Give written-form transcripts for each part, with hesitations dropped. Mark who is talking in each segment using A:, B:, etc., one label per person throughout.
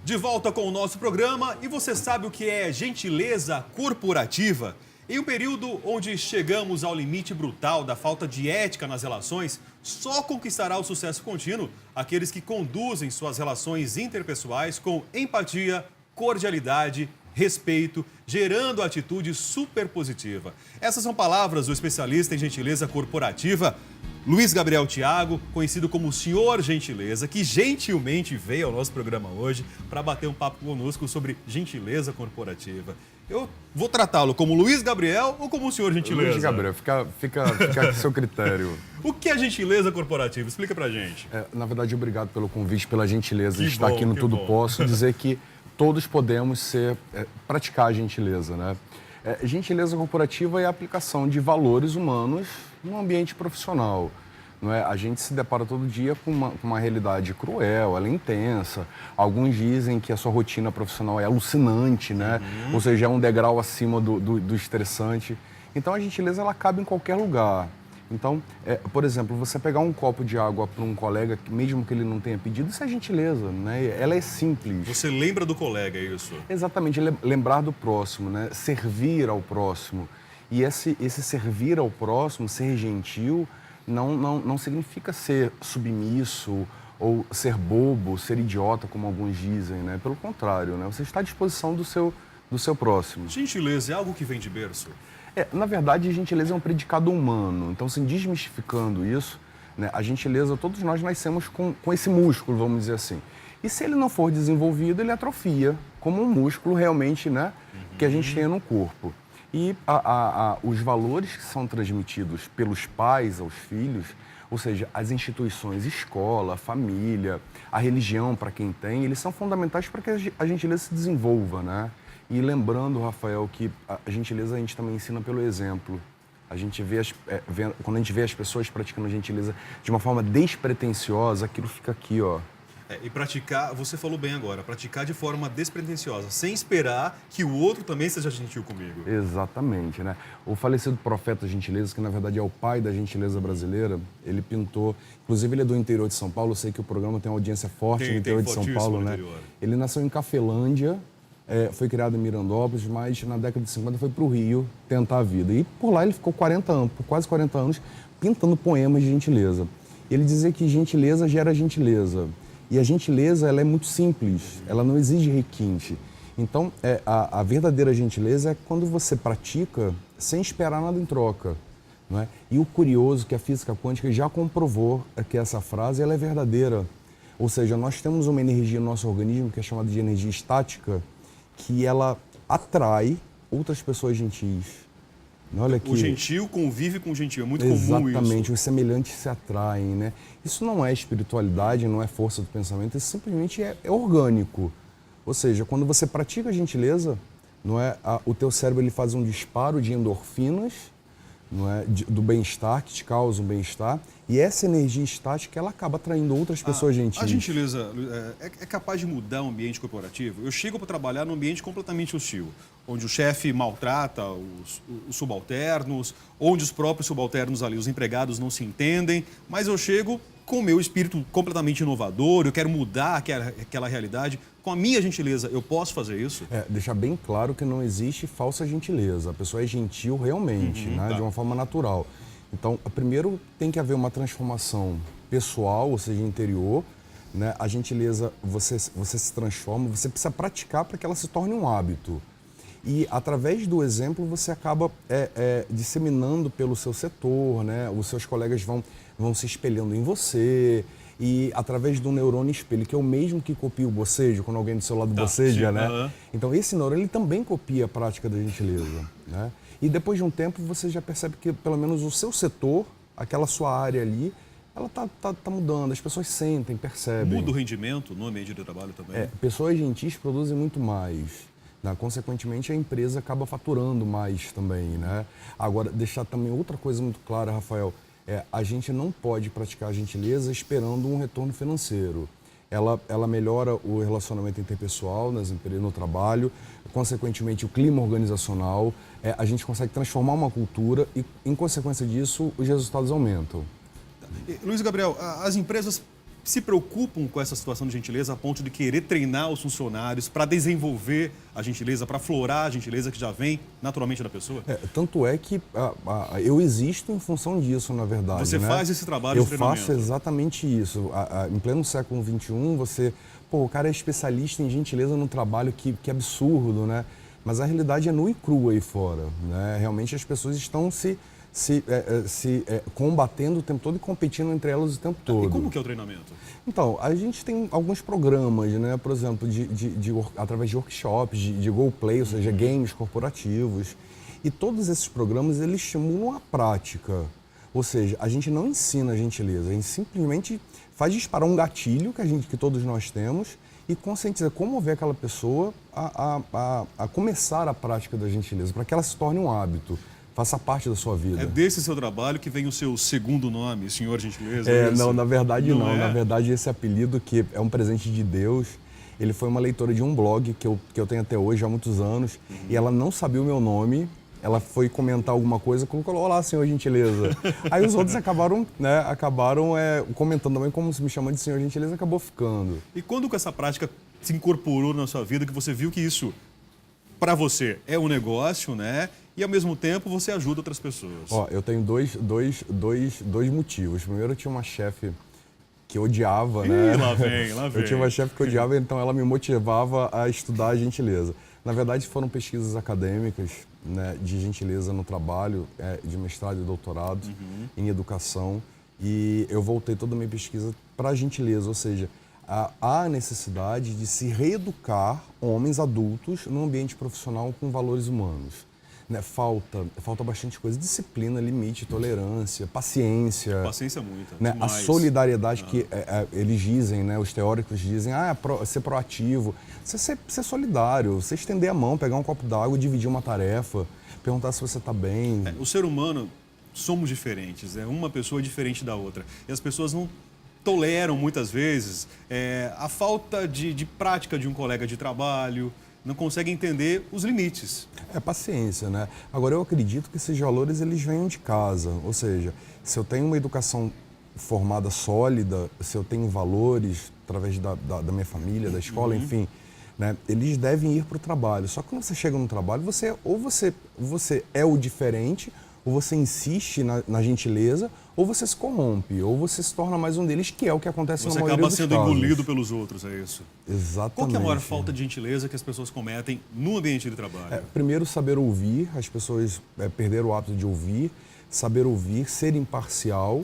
A: De volta com o nosso programa, e você sabe o que é gentileza corporativa? Em um período onde chegamos ao limite brutal da falta de ética nas relações, só conquistará o sucesso contínuo aqueles que conduzem suas relações interpessoais com empatia, cordialidade, respeito, gerando atitude super positiva. Essas são palavras do especialista em gentileza corporativa, Luiz Gabriel Thiago, conhecido como o Senhor Gentileza, que gentilmente veio ao nosso programa hoje para bater um papo conosco sobre gentileza corporativa. Eu vou tratá-lo como Luiz Gabriel ou como o Senhor Gentileza?
B: Luiz Gabriel, fica a seu critério.
A: O que é gentileza corporativa? Explica pra gente.
B: Na verdade, obrigado pelo convite, pela gentileza de
A: Que
B: estar
A: bom,
B: aqui no
A: que
B: Tudo
A: bom.
B: Posso, dizer que todos podemos praticar a gentileza, né? Gentileza corporativa é a aplicação de valores humanos no ambiente profissional. Não é? A gente se depara todo dia com uma realidade cruel, ela é intensa. Alguns dizem que a sua rotina profissional é alucinante, né? Ou seja, é um degrau acima do estressante. Então, a gentileza, ela cabe em qualquer lugar. Então, por exemplo, você pegar um copo de água para um colega, mesmo que ele não tenha pedido, isso é gentileza, né? Ela é simples.
A: Você lembra do colega, é isso?
B: Exatamente, lembrar do próximo, né? Servir ao próximo. E esse servir ao próximo, ser gentil, não significa ser submisso ou ser bobo, ser idiota, como alguns dizem, né? Pelo contrário, né? Você está à disposição do seu próximo.
A: Gentileza é algo que vem de berço?
B: Na verdade, a gentileza é um predicado humano. Então, assim, desmistificando isso, né, a gentileza, todos nós nascemos com esse músculo, vamos dizer assim. E se ele não for desenvolvido, ele atrofia, como um músculo realmente, né, que a gente tem no corpo. E os valores que são transmitidos pelos pais aos filhos, ou seja, as instituições, escola, família, a religião para quem tem, eles são fundamentais para que a gentileza se desenvolva, né? E lembrando, Rafael, que a gentileza a gente também ensina pelo exemplo. A gente quando a gente vê as pessoas praticando a gentileza de uma forma despretensiosa, aquilo fica aqui, ó.
A: E praticar, você falou bem agora, praticar de forma despretensiosa, sem esperar que o outro também seja gentil comigo.
B: Exatamente, né? O falecido profeta Gentileza, que na verdade é o pai da gentileza brasileira, ele pintou, inclusive ele é do interior de São Paulo, eu sei que o programa tem uma audiência forte no interior de São Paulo, né? Ele nasceu em Cafelândia, foi criado em Mirandópolis, mas na década de 50 foi para o Rio tentar a vida. E por lá ele ficou 40 anos, por quase 40 anos, pintando poemas de gentileza. Ele dizia que gentileza gera gentileza. E a gentileza, ela é muito simples, ela não exige requinte. Então, a verdadeira gentileza é quando você pratica sem esperar nada em troca. Não é? E o curioso é que a física quântica já comprovou que essa frase ela é verdadeira. Ou seja, nós temos uma energia no nosso organismo que é chamada de energia estática, que ela atrai outras pessoas gentis. Olha aqui.
A: O gentil convive com o gentil, é muito comum isso.
B: Exatamente, os semelhantes se atraem, né? Isso não é espiritualidade, não é força do pensamento, isso simplesmente é orgânico. Ou seja, quando você pratica a gentileza, não é, o teu cérebro ele faz um disparo de endorfinas, não é, do bem-estar, que te causa um bem-estar, e essa energia estática ela acaba atraindo outras pessoas gentis.
A: A gentileza é capaz de mudar o ambiente corporativo? Eu chego para trabalhar num ambiente completamente hostil, onde o chefe maltrata os subalternos, onde os próprios subalternos ali, os empregados não se entendem, mas eu chego com o meu espírito completamente inovador, eu quero mudar aquela realidade. Com a minha gentileza, eu posso fazer isso?
B: Deixar bem claro que não existe falsa gentileza. A pessoa é gentil realmente, né? De uma forma natural. Então, primeiro tem que haver uma transformação pessoal, ou seja, interior. Né? A gentileza, você se transforma, você precisa praticar para que ela se torne um hábito. E, através do exemplo, você acaba disseminando pelo seu setor, né? Os seus colegas vão se espelhando em você. E, através do neurônio espelho, que é o mesmo que copia o bocejo, quando alguém do seu lado boceja, né? Então, esse neurônio, ele também copia a prática da gentileza, né? E, depois de um tempo, você já percebe que, pelo menos, o seu setor, aquela sua área ali, ela tá mudando, as pessoas sentem, percebem.
A: Muda o rendimento no ambiente de trabalho também?
B: Pessoas gentis produzem muito mais. Né? Consequentemente, a empresa acaba faturando mais também, né? Agora, deixar também outra coisa muito clara, Rafael, a gente não pode praticar a gentileza esperando um retorno financeiro. Ela melhora o relacionamento interpessoal nas empresas, no trabalho, consequentemente o clima organizacional, a gente consegue transformar uma cultura e, em consequência disso, os resultados aumentam.
A: Luiz Gabriel, as empresas se preocupam com essa situação de gentileza a ponto de querer treinar os funcionários para desenvolver a gentileza, para aflorar a gentileza que já vem naturalmente da pessoa?
B: Tanto é que eu existo em função disso, na verdade.
A: Você faz esse trabalho de treinamento?
B: Eu faço exatamente isso. Em pleno século XXI, o cara é especialista em gentileza no trabalho, que absurdo, né? Mas a realidade é nua e crua aí fora, né? Realmente as pessoas estão se combatendo o tempo todo e competindo entre elas o tempo todo.
A: E como que é o treinamento?
B: Então, a gente tem alguns programas, né? Por exemplo, através de workshops, de role play, ou seja, games corporativos. E todos esses programas, eles estimulam a prática. Ou seja, a gente não ensina a gentileza, a gente simplesmente faz disparar um gatilho que todos nós temos e conscientizar, comover aquela pessoa a começar a prática da gentileza, para que ela se torne um hábito. Faça parte da sua vida.
A: É desse seu trabalho que vem o seu segundo nome, Senhor Gentileza?
B: Não, na verdade não.
A: É?
B: Na verdade, esse apelido, que é um presente de Deus, ele foi uma leitora de um blog que eu tenho até hoje, há muitos anos, e ela não sabia o meu nome. Ela foi comentar alguma coisa, colocou: olá, Senhor Gentileza. Aí os outros acabaram comentando também, como se me chamando de Senhor Gentileza, acabou ficando.
A: E quando que essa prática se incorporou na sua vida, que você viu que isso, para você, é um negócio, né? E, ao mesmo tempo, você ajuda outras pessoas?
B: Eu tenho dois motivos. Primeiro, eu tinha uma chefe que odiava, né?
A: Lá vem.
B: Eu tinha uma chefe que odiava, então ela me motivava a estudar a gentileza. Na verdade, foram pesquisas acadêmicas, né, de gentileza no trabalho, de mestrado e doutorado em educação. E eu voltei toda a minha pesquisa para a gentileza, ou seja, há a necessidade de se reeducar homens adultos no ambiente profissional com valores humanos. Né, falta bastante coisa: disciplina, limite, tolerância, paciência.
A: Paciência muita.
B: Né, a solidariedade que eles dizem, né, os teóricos dizem, ser proativo, ser solidário, você estender a mão, pegar um copo d'água, dividir uma tarefa, perguntar se você está bem.
A: O ser humano, somos diferentes, uma pessoa é diferente da outra. E as pessoas não toleram muitas vezes a falta de prática de um colega de trabalho, não consegue entender os limites.
B: Paciência, né? Agora, eu acredito que esses valores, eles venham de casa. Ou seja, se eu tenho uma educação formada sólida, se eu tenho valores através da minha família, da escola, enfim, né, eles devem ir para o trabalho. Só que quando você chega no trabalho, você é o diferente, ou você insiste na gentileza, ou você se corrompe, ou você se torna mais um deles, que é o que acontece na maioria dos casos.
A: Você acaba sendo engolido pelos outros, é isso?
B: Exatamente.
A: Qual que é a maior falta de gentileza que as pessoas cometem no ambiente de trabalho?
B: Primeiro, saber ouvir. As pessoas perderam o hábito de ouvir. Saber ouvir, ser imparcial,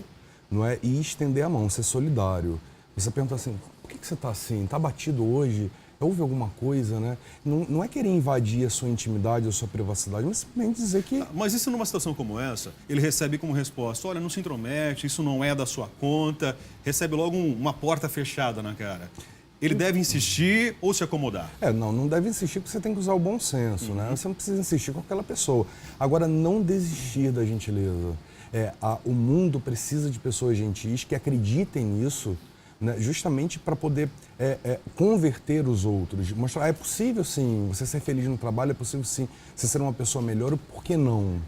B: não é? E estender a mão, ser solidário. Você pergunta assim: por que você está assim? Está abatido hoje? Houve alguma coisa, né? Não é querer invadir a sua intimidade, a sua privacidade, mas simplesmente dizer que...
A: Mas isso numa situação como essa, ele recebe como resposta: olha, não se intromete, isso não é da sua conta, recebe logo uma porta fechada na cara. Ele deve insistir ou se acomodar?
B: Não deve insistir, porque você tem que usar o bom senso, né? Você não precisa insistir com aquela pessoa. Agora, não desistir da gentileza. O mundo precisa de pessoas gentis que acreditem nisso, né, justamente para poder converter os outros, mostrar: é possível sim você ser feliz no trabalho, é possível sim você ser uma pessoa melhor, por que não?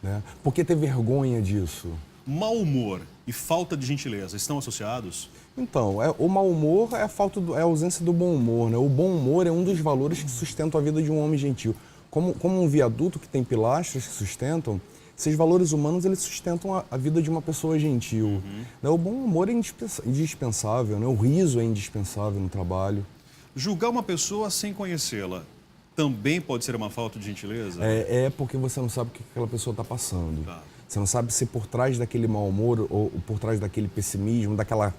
B: Né? Por que ter vergonha disso?
A: Mau humor e falta de gentileza estão associados?
B: Então, o mau humor é a ausência do bom humor, né? O bom humor é um dos valores que sustentam a vida de um homem gentil. Como um viaduto que tem pilastras que sustentam, esses valores humanos, eles sustentam a vida de uma pessoa gentil. Né? O bom humor é indispensável, né? O riso é indispensável no trabalho.
A: Julgar uma pessoa sem conhecê-la também pode ser uma falta de gentileza?
B: Porque você não sabe o que aquela pessoa está passando. Você não sabe se por trás daquele mau humor ou por trás daquele pessimismo, daquela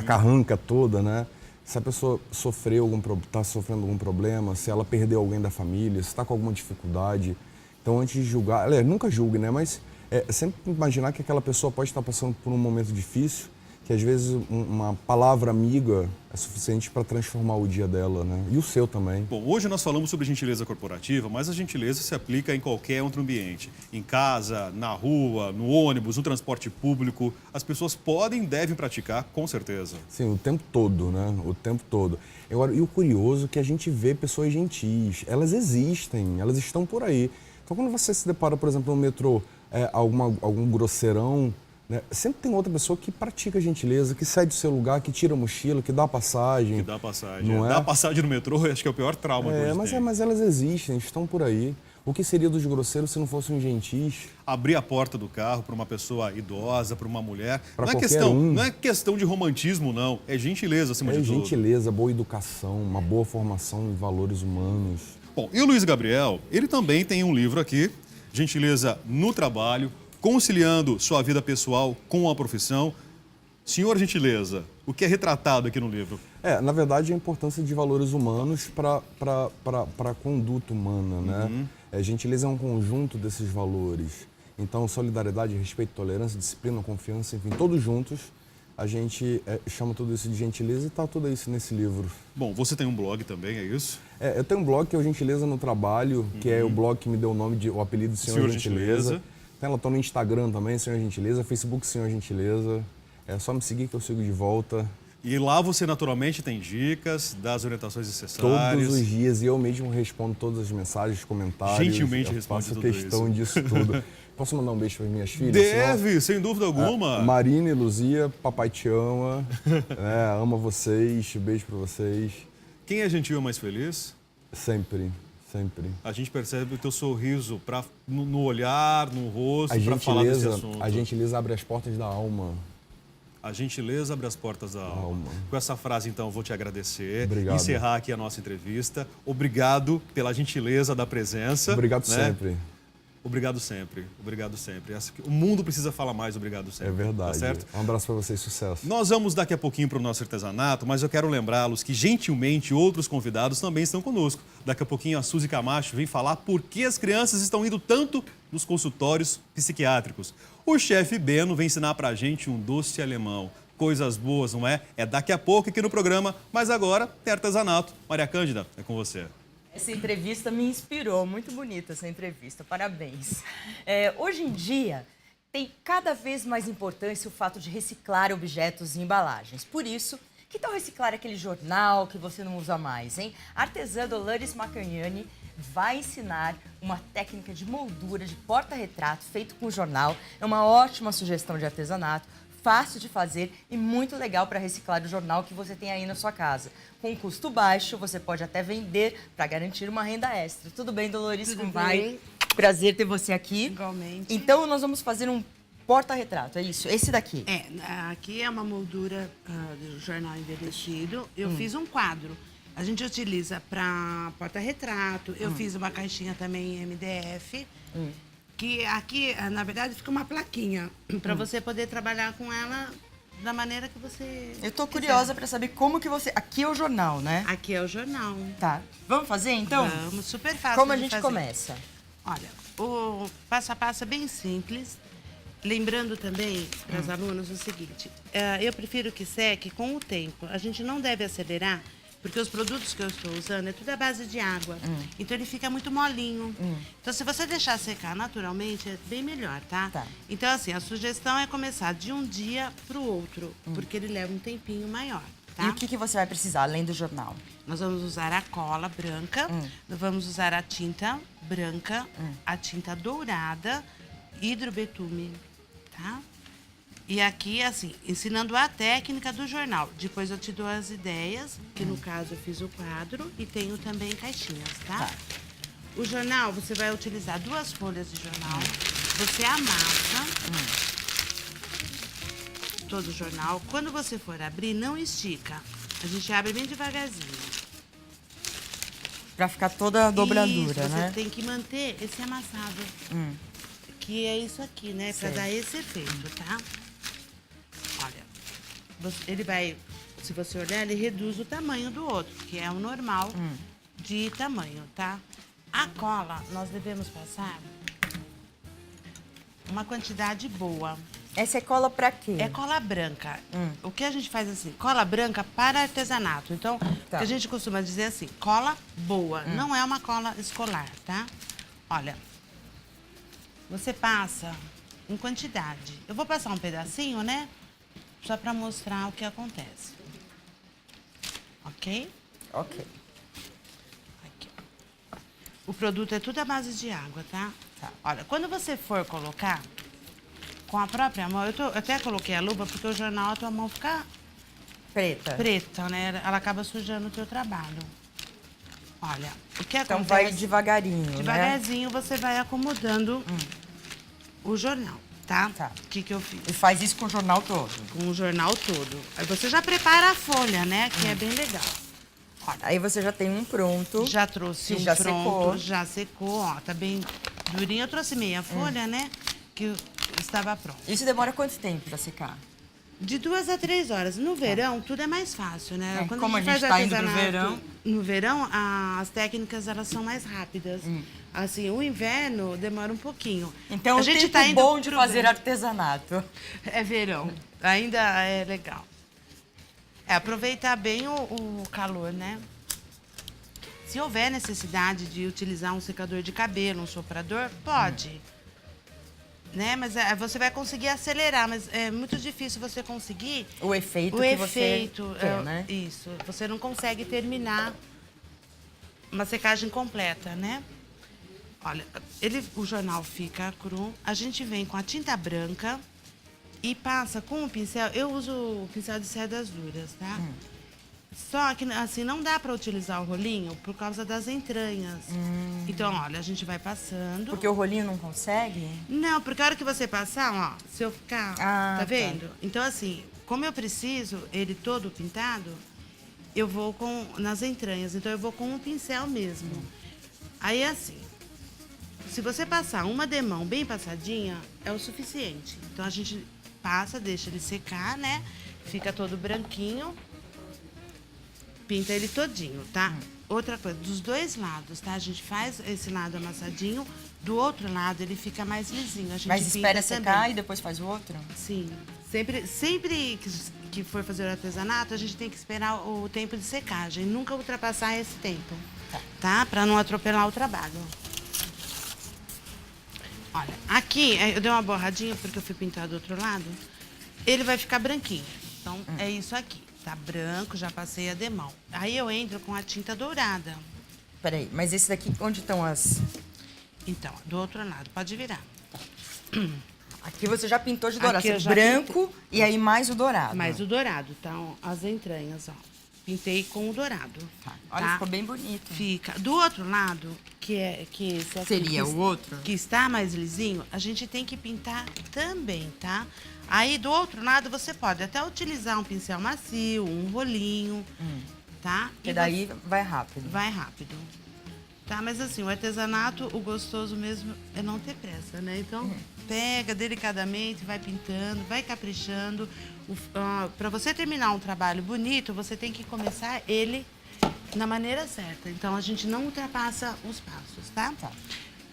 B: carranca toda, né? Se a pessoa está sofrendo algum problema, se ela perdeu alguém da família, se está com alguma dificuldade. Então, antes de julgar, nunca julgue, né? Mas sempre imaginar que aquela pessoa pode estar passando por um momento difícil, que às vezes uma palavra amiga é suficiente para transformar o dia dela, né? E o seu também.
A: Bom, hoje nós falamos sobre gentileza corporativa, mas a gentileza se aplica em qualquer outro ambiente. Em casa, na rua, no ônibus, no transporte público. As pessoas podem e devem praticar, com certeza.
B: Sim, o tempo todo, né? O tempo todo. Agora, e o curioso é que a gente vê pessoas gentis. Elas existem, elas estão por aí. Então, quando você se depara, por exemplo, no metrô, algum grosseirão, né? Sempre tem outra pessoa que pratica gentileza, que cede o seu lugar, que tira a mochila, que dá passagem.
A: Que dá passagem.
B: Não é?
A: Dá passagem no metrô, acho que é o pior trauma que hoje tem.
B: Mas elas existem, estão por aí. O que seria dos grosseiros se não fossem gentis?
A: Abrir a porta do carro para uma pessoa idosa, para uma mulher.
B: Pra
A: Não é,
B: qualquer um.
A: não é questão de romantismo, não. É gentileza acima de tudo.
B: É gentileza, boa educação, uma boa formação em valores humanos.
A: Bom, e o Luiz Gabriel, ele também tem um livro aqui, Gentileza no Trabalho, conciliando sua vida pessoal com a profissão. Senhor Gentileza, o que é retratado aqui no livro?
B: Na verdade, a importância de valores humanos para a conduta humana, né? Gentileza é um conjunto desses valores. Então, solidariedade, respeito, tolerância, disciplina, confiança, enfim, todos juntos, a gente chama tudo isso de gentileza e está tudo isso nesse livro.
A: Bom, você tem um blog também, é isso?
B: Eu tenho um blog que é o Gentileza no Trabalho, que é o blog que me deu o apelido de Senhor Gentileza. Ela está no Instagram também, Senhor Gentileza, Facebook Senhor Gentileza. É só me seguir que eu sigo de volta.
A: E lá você naturalmente tem dicas das orientações necessárias.
B: Todos os dias, e eu mesmo respondo todas as mensagens, comentários.
A: Gentilmente responde tudo isso.
B: Faço questão disso tudo. Posso mandar um beijo para minhas filhas?
A: Deve, sem dúvida alguma.
B: Marina e Luzia, papai te ama. Ama vocês, beijo para vocês.
A: Quem é gentil é mais feliz?
B: Sempre, sempre.
A: A gente percebe o teu sorriso no olhar, no rosto, para falar desse assunto.
B: A gentileza abre as portas da alma.
A: A gentileza abre as portas da alma. Com essa frase, então, eu vou te agradecer.
B: Obrigado.
A: Encerrar aqui a nossa entrevista. Obrigado pela gentileza da presença.
B: Obrigado sempre.
A: Obrigado sempre. Obrigado sempre. O mundo precisa falar mais obrigado sempre.
B: É verdade.
A: Tá certo?
B: Um abraço para vocês, sucesso.
A: Nós vamos daqui a pouquinho para o nosso artesanato, mas eu quero lembrá-los que, gentilmente, outros convidados também estão conosco. Daqui a pouquinho a Suzy Camacho vem falar por que as crianças estão indo tanto nos consultórios psiquiátricos. O chefe Beno vem ensinar pra gente um doce alemão. Coisas boas, não é? É daqui a pouco aqui no programa, mas agora tem artesanato. Maria Cândida, é com você.
C: Essa entrevista me inspirou, muito bonita essa entrevista, parabéns. Hoje em dia, tem cada vez mais importância o fato de reciclar objetos e embalagens. Por isso, que tal reciclar aquele jornal que você não usa mais, hein? A artesã Dolores Macagnani vai ensinar uma técnica de moldura de porta-retrato feito com jornal. É uma ótima sugestão de artesanato, fácil de fazer e muito legal para reciclar o jornal que você tem aí na sua casa. Com um custo baixo, você pode até vender para garantir uma renda extra. Tudo bem, Dolores?
D: Tudo
C: Como
D: bem.
C: vai? Prazer ter você aqui.
D: Igualmente.
C: Então, nós vamos fazer um porta-retrato, é isso? Esse daqui.
D: Aqui é uma moldura do jornal envelhecido. Eu fiz um quadro. A gente utiliza para porta-retrato. Eu fiz uma caixinha também em MDF. Que aqui, na verdade, fica uma plaquinha para você poder trabalhar com ela da maneira que você
C: Eu tô
D: quiser.
C: curiosa para saber como que você... Aqui é o jornal, né?
D: Aqui é o jornal.
C: Tá. Vamos fazer, então?
D: Vamos, super fácil
C: Como a
D: de
C: gente
D: fazer.
C: começa?
D: Olha, o passo a passo é bem simples. Lembrando também para as alunas o seguinte, eu prefiro que seque com o tempo. A gente não deve acelerar, porque os produtos que eu estou usando é tudo à base de água. Então ele fica muito molinho. Então se você deixar secar naturalmente, é bem melhor, tá?
C: Tá.
D: Então assim, a sugestão é começar de um dia para o outro, porque ele leva um tempinho maior, tá?
C: E o que você vai precisar, além do jornal?
D: Nós vamos usar a cola branca, nós vamos usar a tinta branca, a tinta dourada, hidrobetume, tá? E aqui, assim, ensinando a técnica do jornal. Depois eu te dou as ideias, que no caso eu fiz o quadro e tenho também caixinhas, tá? O jornal, você vai utilizar 2 folhas de jornal, você amassa todo o jornal. Quando você for abrir, não estica. A gente abre bem devagarzinho.
C: Pra ficar toda a dobradura,
D: Isso,
C: né?
D: você tem que manter esse amassado. Que é isso aqui, né? Pra
C: Sei.
D: dar esse efeito, tá? Olha, ele vai... Se você olhar, ele reduz o tamanho do outro, que é o normal de tamanho, tá? A cola, nós devemos passar uma quantidade boa.
C: Essa é cola pra quê?
D: É cola branca. O que a gente faz assim? Cola branca para artesanato. Então,
C: Tá.
D: o que a gente costuma dizer assim, cola boa. Não é uma cola escolar, tá? Olha, você passa em quantidade. Eu vou passar um pedacinho, né? Só para mostrar o que acontece. Ok?
C: Ok.
D: Aqui. O produto é tudo à base de água, tá?
C: Tá.
D: Olha, quando você for colocar, com a própria mão, eu até coloquei a luva porque o jornal a tua mão fica preta, né? Ela acaba sujando o teu trabalho. Olha, o que acontece...
C: Então vai devagarinho,
D: Devagarzinho você vai acomodando o jornal, tá? O que eu fiz?
C: E faz isso com o jornal todo?
D: Com o jornal todo. Aí você já prepara a folha, né? Que é bem legal.
C: Olha, aí você já tem um pronto.
D: Já trouxe um
C: já
D: pronto,
C: secou.
D: já secou, ó. Tá bem durinho. Eu trouxe meia folha, né? Que estava pronto.
C: Isso demora quanto tempo pra secar?
D: De 2 a 3 horas. No verão, tudo é mais fácil, né?
C: É, como a gente tá indo pro verão.
D: No verão, as técnicas, elas são mais rápidas. Assim, o inverno demora um pouquinho.
C: Então,
D: a gente
C: tempo
D: tá indo
C: bom de
D: pro
C: fazer
D: verão.
C: artesanato.
D: É verão. Ainda é legal. É aproveitar bem o calor, né? Se houver necessidade de utilizar um secador de cabelo, um soprador, pode. Né? Mas você vai conseguir acelerar, mas é muito difícil você conseguir...
C: O efeito
D: O
C: que
D: efeito,
C: você quer, né?
D: Isso. Você não consegue terminar uma secagem completa, né? Olha, o jornal fica cru, a gente vem com a tinta branca e passa com o pincel. Eu uso o pincel de cerdas duras, tá? Só que, assim, não dá para utilizar o rolinho por causa das entranhas. Então, olha, a gente vai passando.
C: Porque o rolinho não consegue?
D: Não, porque a hora que você passar, ó, se eu ficar, tá vendo? Então, assim, como eu preciso ele todo pintado, eu vou nas entranhas. Então, eu vou com um pincel mesmo. Aí, assim, se você passar uma demão bem passadinha, é o suficiente. Então, a gente passa, deixa ele secar, né? Fica todo branquinho. Pinta ele todinho, tá? Outra coisa, dos dois lados, tá? A gente faz esse lado amassadinho, do outro lado ele fica mais lisinho. A gente
C: Mas espera
D: pinta
C: secar
D: também.
C: e depois faz o outro?
D: Sim. Sempre que for fazer o artesanato, a gente tem que esperar o tempo de secagem. Nunca ultrapassar esse tempo, tá? Pra não atropelar o trabalho. Olha, aqui eu dei uma borradinha porque eu fui pintar do outro lado. Ele vai ficar branquinho. Então, é isso aqui. Tá branco, já passei a demão. Aí eu entro com a tinta dourada.
C: Peraí, mas esse daqui, onde estão as...
D: Então, do outro lado, pode virar.
C: Aqui você já pintou de dourado.
D: Aqui eu já
C: branco e aí mais o dourado.
D: Mais o dourado, tá? As entranhas, ó. Pintei com o dourado.
C: Olha,
D: tá?
C: ficou bem bonito.
D: Fica. Do outro lado, que esse aqui,
C: Seria o outro?
D: Que está mais lisinho, a gente tem que pintar também, tá? Aí, do outro lado, você pode até utilizar um pincel macio, um rolinho, tá?
C: E daí vai rápido.
D: Vai rápido. Tá, mas assim, o artesanato, o gostoso mesmo é não ter pressa, né? Então, pega delicadamente, vai pintando, vai caprichando. Para você terminar um trabalho bonito, você tem que começar ele na maneira certa. Então, a gente não ultrapassa os passos, tá?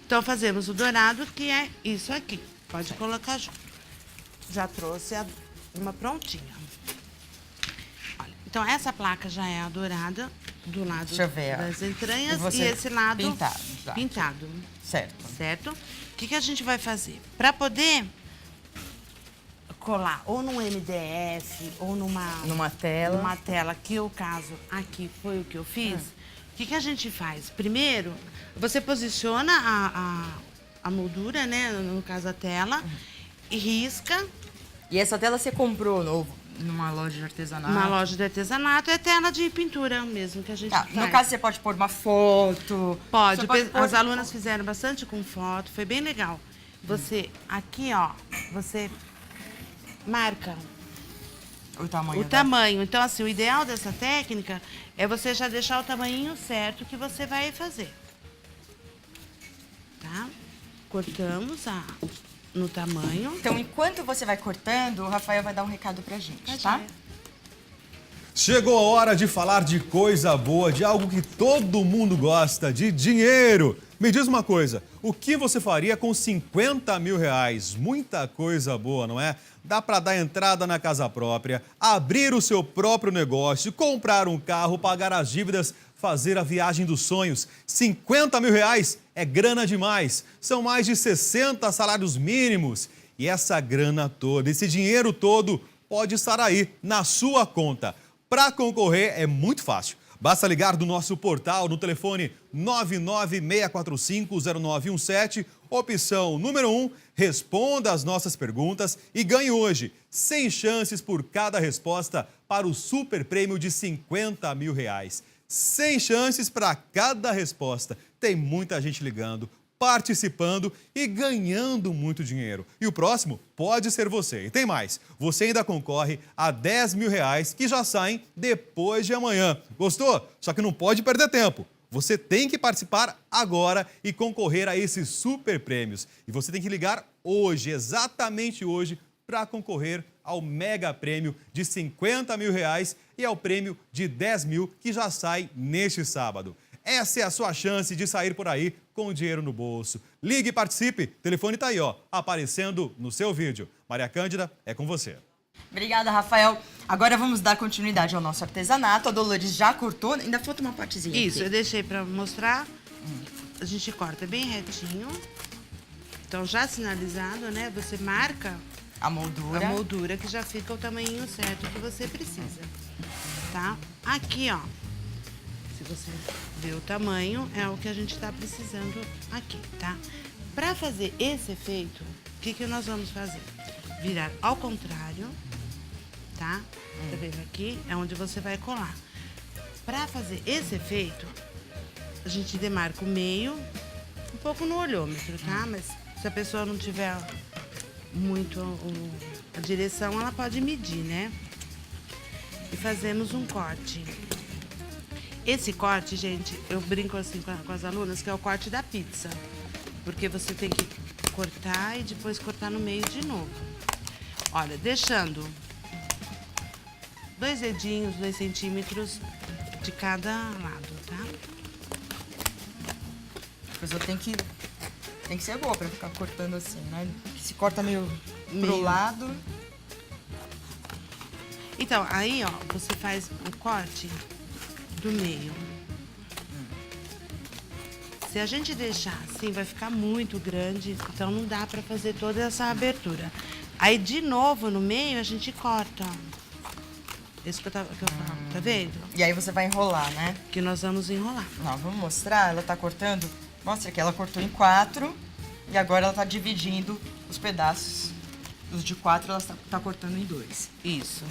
D: Então, fazemos o dourado, que é isso aqui. Pode colocar junto. Já trouxe uma prontinha. Olha, então, essa placa já é a dourada, do lado das entranhas, e esse lado pintado. Certo? O que a gente vai fazer? Para poder colar ou num MDF ou numa tela, que o caso aqui foi o que eu fiz, o que a gente faz? Primeiro, você posiciona a moldura, né, no caso a tela, e risca.
C: E essa tela você comprou numa loja de artesanato?
D: Uma loja de artesanato, é tela de pintura mesmo que a gente faz.
C: No caso, você pode pôr uma foto?
D: Pode. As alunas fizeram bastante com foto, foi bem legal. Você, aqui, ó, você marca
C: o
D: tamanho. Então, assim, o ideal dessa técnica é você já deixar o tamanhinho certo que você vai fazer. Tá? Cortamos no tamanho.
C: Então, enquanto você vai cortando, o Rafael vai dar um recado pra gente, tá?
A: Chegou a hora de falar de coisa boa, de algo que todo mundo gosta, de dinheiro. Me diz uma coisa, o que você faria com 50 mil reais? Muita coisa boa, não é? Dá para dar entrada na casa própria, abrir o seu próprio negócio, comprar um carro, pagar as dívidas, fazer a viagem dos sonhos. 50 mil reais é grana demais. São mais de 60 salários mínimos. E essa grana toda, esse dinheiro todo, pode estar aí na sua conta. Para concorrer é muito fácil. Basta ligar do nosso portal no telefone 996450917 Opção número 1, responda as nossas perguntas e ganhe hoje 100 chances por cada resposta para o super prêmio de R$50 mil. 100 chances para cada resposta. Tem muita gente ligando, participando e ganhando muito dinheiro. E o próximo pode ser você. E tem mais, você ainda concorre a R$10 mil que já saem depois de amanhã. Gostou? Só que não pode perder tempo. Você tem que participar agora e concorrer a esses super prêmios. E você tem que ligar hoje, exatamente hoje, para concorrer ao mega prêmio de R$50 mil e ao prêmio de R$10 mil que já sai neste sábado. Essa é a sua chance de sair por aí com dinheiro no bolso. Ligue e participe. O telefone está aí, ó, aparecendo no seu vídeo. Maria Cândida, é com você.
C: Obrigada, Rafael. Agora vamos dar continuidade ao nosso artesanato. A Dolores já cortou, ainda falta uma partezinha
D: Isso,
C: aqui.
D: eu deixei para mostrar. A gente corta bem retinho. Então, já sinalizado, né? Você marca
C: A moldura.
D: que já fica o tamanho certo que você precisa, tá? Aqui, ó, se você ver o tamanho, é o que a gente tá precisando aqui, tá? Pra fazer esse efeito, o que nós vamos fazer? Virar ao contrário, tá? Tá vendo aqui? É onde você vai colar. Pra fazer esse efeito, a gente demarca o meio, um pouco no olhômetro, tá? Mas se a pessoa não tiver muito a direção, ela pode medir, né? E fazemos um corte. Esse corte, gente, eu brinco assim com as alunas, que é o corte da pizza. Porque você tem que cortar e depois cortar no meio de novo. Olha, deixando 2 dedinhos, 2 centímetros de cada lado, tá?
C: A pessoa tem que ser boa pra ficar cortando assim, né? Se corta meio pro lado.
D: Então, aí, ó, você faz o corte do meio. Se a gente deixar assim, vai ficar muito grande, então não dá pra fazer toda essa abertura. Aí, de novo, no meio, a gente corta, ó. Isso que eu falo, tá vendo?
C: E aí você vai enrolar, né?
D: Que nós vamos enrolar.
C: Não, vamos mostrar, ela tá cortando. Mostra que ela cortou em 4 e agora ela tá dividindo os pedaços. Os de 4 ela tá cortando em 2.
D: Isso.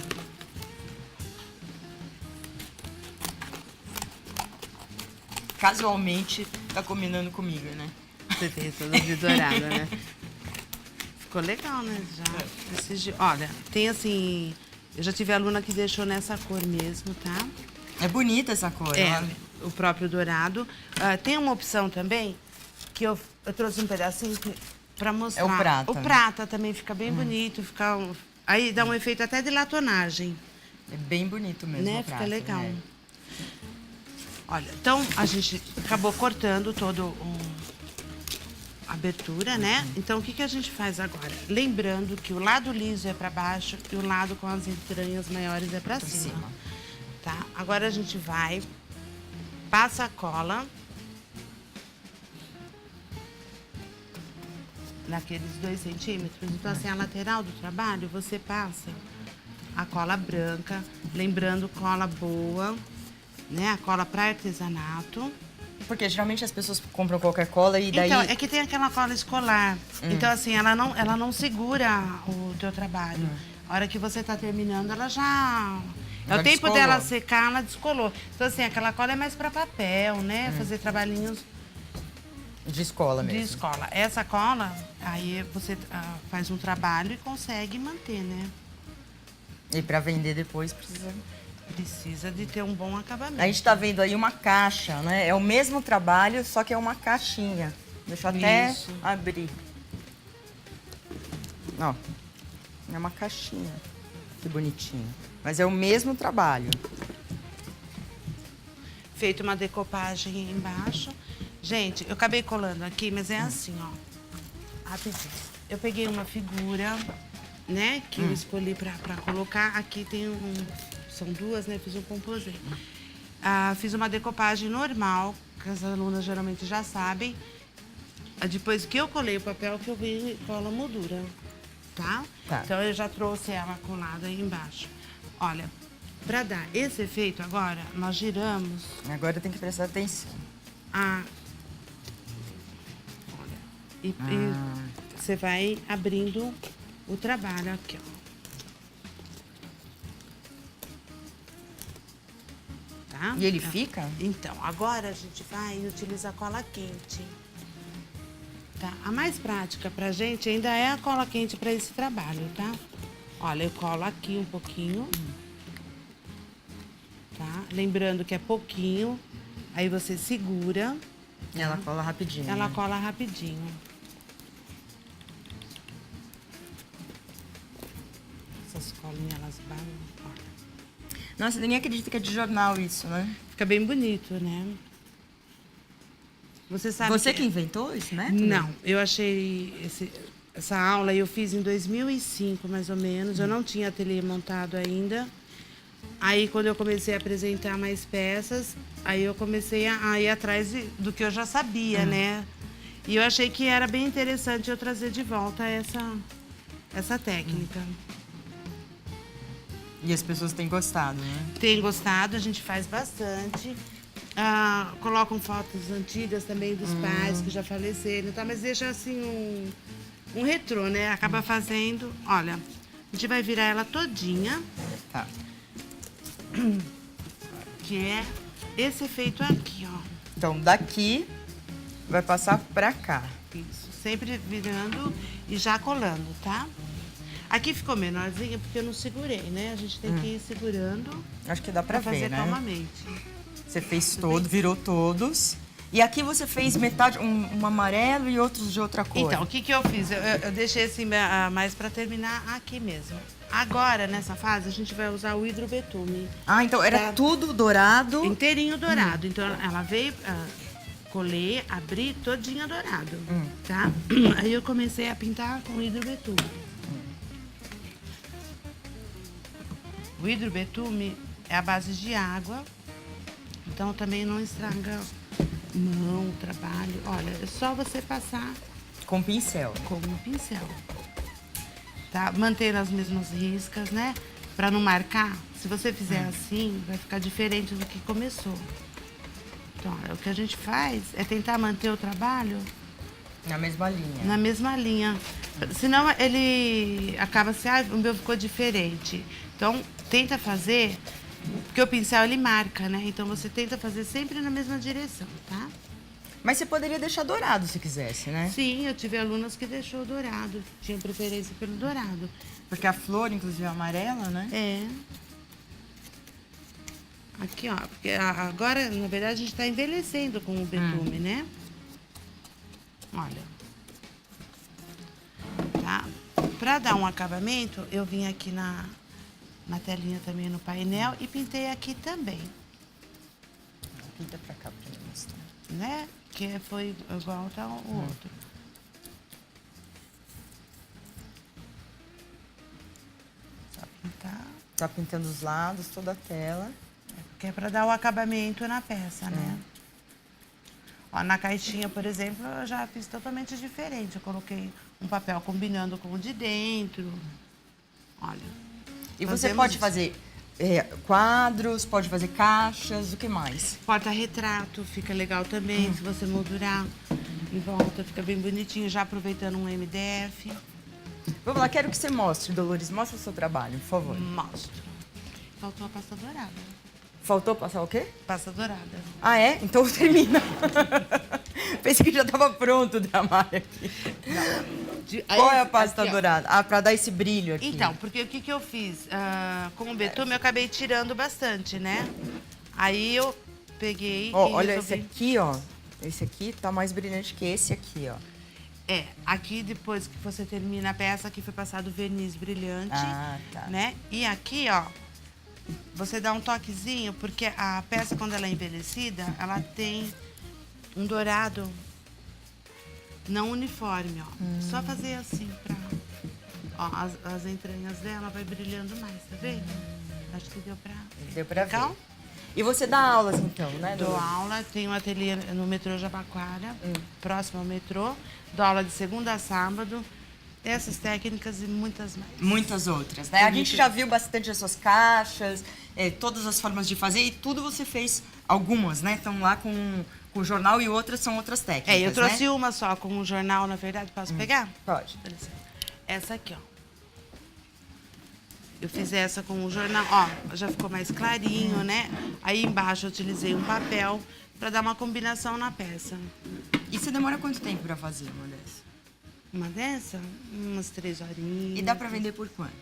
C: Casualmente tá combinando comigo, né?
D: Você tem toda de dourada, né? Ficou legal, né? Já. Olha, tem assim... Eu já tive aluna que deixou nessa cor mesmo, tá?
C: É bonita essa cor.
D: É, o próprio dourado. Tem uma opção também, que eu trouxe um pedacinho pra mostrar.
C: É o prata.
D: O prata também fica bem bonito, aí dá um efeito até de latonagem.
C: É bem bonito mesmo,
D: Né?
C: o prata.
D: Fica legal.
C: Né?
D: Olha, então a gente acabou cortando todo a abertura, né? Então o que a gente faz agora? Lembrando que o lado liso é para baixo e o lado com as entranhas maiores é para cima. Tá? Agora a gente vai, passa a cola naqueles 2 centímetros. Então assim, a lateral do trabalho você passa a cola branca, lembrando cola boa, né? A cola para artesanato.
C: Porque geralmente as pessoas compram qualquer cola e daí...
D: Então, é que tem aquela cola escolar. Então, assim, ela não segura o teu trabalho. A hora que você tá terminando, ela já... É o tempo
C: descolou.
D: dela secar, ela descolou. Então, assim, aquela cola é mais para papel, né? Fazer trabalhinhos
C: De escola mesmo.
D: de escola. Essa cola, aí você faz um trabalho e consegue manter, né?
C: E pra vender depois
D: Precisa de ter um bom acabamento.
C: A gente tá vendo aí uma caixa, né? É o mesmo trabalho, só que é uma caixinha. Deixa eu até
D: Isso.
C: abrir. Ó, é uma caixinha. Que bonitinho. Mas é o mesmo trabalho.
D: Feito uma decopagem embaixo. Gente, eu acabei colando aqui, mas é assim, ó. Rapidinho. Eu peguei uma figura, né, que eu escolhi pra colocar. Aqui tem são 2, né, fiz um composê. Fiz uma decopagem normal, que as alunas geralmente já sabem. Depois que eu colei o papel, que eu vi cola moldura, tá? Então eu já trouxe ela colada aí embaixo. Olha, pra dar esse efeito agora, nós giramos.
C: Agora tem que prestar atenção.
D: Olha, e você vai abrindo o trabalho aqui, ó. Tá?
C: E ele fica?
D: Então, agora a gente vai utilizar cola quente. Tá? A mais prática pra gente ainda é a cola quente para esse trabalho, tá? Olha, eu colo aqui um pouquinho. Tá? Lembrando que é pouquinho. Aí você segura.
C: E ela cola rapidinho.
D: Ela cola rapidinho. Essas colinhas, elas balam.
C: Nossa, ninguém acredita que é de jornal isso, né?
D: Fica bem bonito, né? Você sabe
C: Você que inventou esse método?
D: Não, eu achei essa aula, eu fiz em 2005, mais ou menos. Eu não tinha ateliê montado ainda. Aí, quando eu comecei a apresentar mais peças, aí eu comecei a ir atrás do que eu já sabia, né? E eu achei que era bem interessante eu trazer de volta essa técnica.
C: E as pessoas têm gostado, né?
D: Tem gostado, a gente faz bastante. Colocam fotos antigas também dos pais que já faleceram, tá? Mas deixa assim um retrô, né? Acaba fazendo. Olha, a gente vai virar ela todinha.
C: Tá.
D: Que é esse efeito aqui, ó.
C: Então, daqui vai passar pra cá.
D: Isso, sempre virando e já colando, tá? Aqui ficou menorzinha porque eu não segurei, né? A gente tem que ir segurando.
C: Acho que dá pra
D: fazer
C: ver, né?
D: calmamente.
C: Você fez todo, virou todos. E aqui você fez metade, um amarelo e outros de outra cor.
D: Então, o que eu fiz? Eu deixei assim mais pra terminar aqui mesmo. Agora, nessa fase, a gente vai usar o hidrobetume.
C: Ah, então era
D: Tá.
C: tudo dourado.
D: Inteirinho dourado. Então, ela veio, colei, abri todinha dourado, tá? Aí eu comecei a pintar com hidrobetume. O hidrobetume é a base de água, então também não estraga mão, trabalho. Olha, é só você passar
C: Com pincel.
D: com um pincel. Tá? Manter as mesmas riscas, né? Pra não marcar. Se você fizer assim, vai ficar diferente do que começou. Então, o que a gente faz é tentar manter o trabalho
C: Na mesma linha.
D: na mesma linha. Senão ele acaba assim, o meu ficou diferente. Então, tenta fazer, porque o pincel ele marca, né? Então você tenta fazer sempre na mesma direção, tá?
C: Mas você poderia deixar dourado se quisesse, né?
D: Sim, eu tive alunas que deixou dourado, tinham preferência pelo dourado.
C: Porque a flor, inclusive, é amarela, né?
D: É. Aqui, ó, porque agora, na verdade, a gente tá envelhecendo com o betume, né? Olha. Tá? Pra dar um acabamento, eu vim aqui na telinha também no painel e pintei aqui também,
C: Pinta pra cá pra mim mostrar.
D: né? Que foi igual tá o outro. Só pintar.
C: Tá pintando os lados, toda a tela.
D: Que é para dar o acabamento na peça, né? Ó, na caixinha, por exemplo, eu já fiz totalmente diferente. Eu coloquei um papel combinando com o de dentro. Olha.
C: E você
D: fazemos
C: pode
D: isso.
C: fazer quadros, pode fazer caixas, o que mais?
D: Porta-retrato fica legal também, se você moldurar em volta, fica bem bonitinho, já aproveitando um MDF.
C: Vamos lá, quero que você mostre, Dolores. Mostra o seu trabalho, por favor.
D: Mostro. Faltou a pasta dourada.
C: Faltou passar o quê?
D: Pasta dourada.
C: Ah, é? Então termina. Pensei que já estava pronto o trabalho aqui. Qual é a pasta
D: Aqui, ó.
C: dourada? Ah, pra dar esse brilho aqui.
D: Então, porque o que eu fiz? Com o betume eu acabei tirando bastante, né? Aí eu peguei
C: Ó,
D: e
C: olha
D: resolvi...
C: esse aqui, ó. Esse aqui tá mais brilhante que esse aqui, ó.
D: Aqui depois que você termina a peça, aqui foi passado verniz brilhante,
C: Ah, tá.
D: né? E aqui, ó, você dá um toquezinho, porque a peça, quando ela é envelhecida, ela tem um dourado não uniforme, ó. Só fazer assim pra... Ó, as entranhas dela vai brilhando mais, tá vendo? Acho que deu pra...
C: Deu pra
D: Legal?
C: ver. E você dá aulas, então, né,
D: Dou
C: Dolores?
D: aula, tenho um ateliê no metrô Jabaquara, próximo ao metrô. Dou aula de segunda a sábado. Essas técnicas e muitas mais.
C: Muitas outras, né? A gente já viu bastante as suas caixas, todas as formas de fazer e tudo você fez algumas, né, estão lá com o jornal e outras são outras técnicas,
D: eu trouxe
C: né?
D: uma só com o jornal, na verdade. Posso pegar?
C: Pode.
D: Essa aqui, ó. Eu fiz essa com o jornal, ó, já ficou mais clarinho, né? Aí embaixo eu utilizei um papel para dar uma combinação na peça.
C: E você demora quanto tempo para fazer uma dessa?
D: Uma dessa? Umas 3 horinhas.
C: E dá para vender por quanto?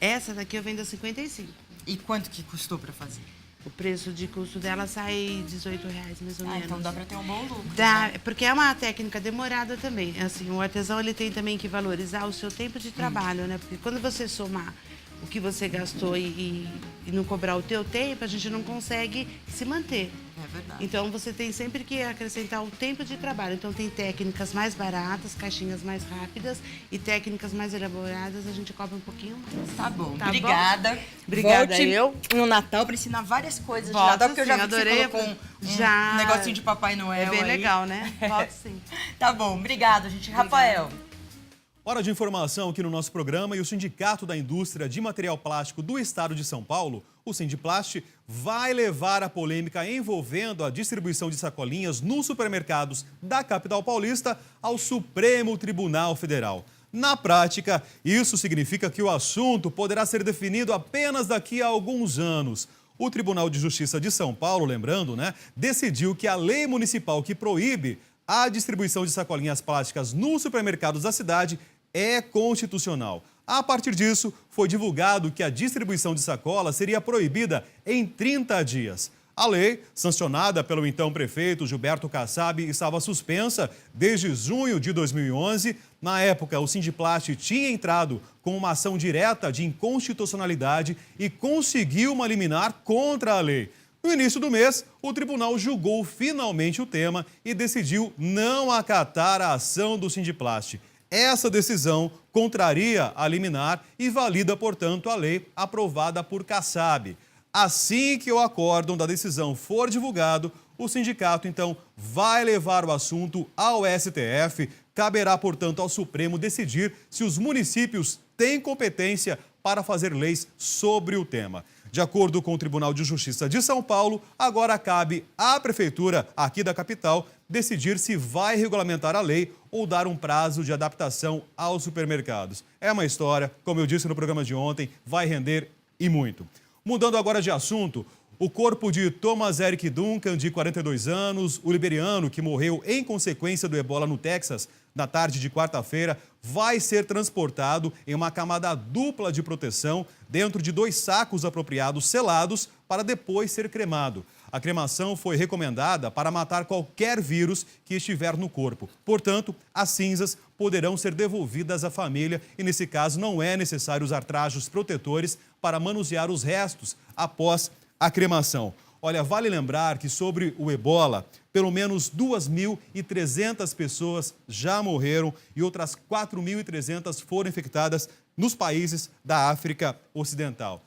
D: Essa daqui eu vendo a 55.
C: E quanto que custou para fazer?
D: O preço de custo dela sai R$18 mais ou menos.
C: Então dá para ter um bom lucro.
D: Dá,
C: né?
D: porque é uma técnica demorada também. Assim, o artesão ele tem também que valorizar o seu tempo de trabalho, né? Porque quando você somar o que você gastou e não cobrar o teu tempo, a gente não consegue se manter.
C: É verdade.
D: Então você tem sempre que acrescentar o tempo de trabalho. Então tem técnicas mais baratas, caixinhas mais rápidas e técnicas mais elaboradas, a gente cobra um pouquinho mais.
C: Tá bom,
D: Tá
C: obrigada.
D: bom? Obrigada,
C: Volte
D: eu.
C: no Natal para ensinar várias coisas
D: Volto,
C: de Natal, porque eu já
D: sim,
C: vi que você
D: adorei.
C: colocou um
D: Já.
C: negocinho de Papai Noel
D: É bem
C: aí.
D: legal, né? Volto sim.
C: Tá bom, obrigada, gente. Rafael.
A: Hora de informação aqui no nosso programa e o Sindicato da Indústria de Material Plástico do Estado de São Paulo, o Sindiplast, vai levar a polêmica envolvendo a distribuição de sacolinhas nos supermercados da capital paulista ao Supremo Tribunal Federal. Na prática, isso significa que o assunto poderá ser definido apenas daqui a alguns anos. O Tribunal de Justiça de São Paulo, lembrando, decidiu que a lei municipal que proíbe a distribuição de sacolinhas plásticas nos supermercados da cidade é constitucional. A partir disso, foi divulgado que a distribuição de sacolas seria proibida em 30 dias. A lei, sancionada pelo então prefeito Gilberto Kassab, estava suspensa desde junho de 2011. Na época, o Sindiplast tinha entrado com uma ação direta de inconstitucionalidade e conseguiu uma liminar contra a lei. No início do mês, o tribunal julgou finalmente o tema e decidiu não acatar a ação do Sindiplast. Essa decisão contraria a liminar e valida, portanto, a lei aprovada por Kassab. Assim que o acórdão da decisão for divulgado, o sindicato, então, vai levar o assunto ao STF. Caberá, portanto, ao Supremo decidir se os municípios têm competência para fazer leis sobre o tema. De acordo com o Tribunal de Justiça de São Paulo, agora cabe à Prefeitura, aqui da capital, decidir se vai regulamentar a lei ou dar um prazo de adaptação aos supermercados. É uma história, como eu disse no programa de ontem, vai render e muito. Mudando agora de assunto, o corpo de Thomas Eric Duncan, de 42 anos, o liberiano que morreu em consequência do ebola no Texas, na tarde de quarta-feira, vai ser transportado em uma camada dupla de proteção dentro de 2 sacos apropriados selados para depois ser cremado. A cremação foi recomendada para matar qualquer vírus que estiver no corpo. Portanto, as cinzas poderão ser devolvidas à família e, nesse caso, não é necessário usar trajos protetores para manusear os restos após a cremação. Olha, vale lembrar que sobre o ebola, pelo menos 2.300 pessoas já morreram e outras 4.300 foram infectadas nos países da África Ocidental.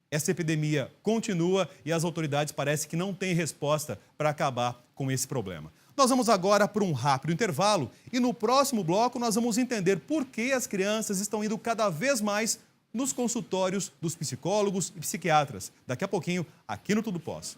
A: Essa epidemia continua e as autoridades parecem que não têm resposta para acabar com esse problema. Nós vamos agora para um rápido intervalo e no próximo bloco nós vamos entender por que as crianças estão indo cada vez mais nos consultórios dos psicólogos e psiquiatras. Daqui a pouquinho, aqui no Tudo Posso.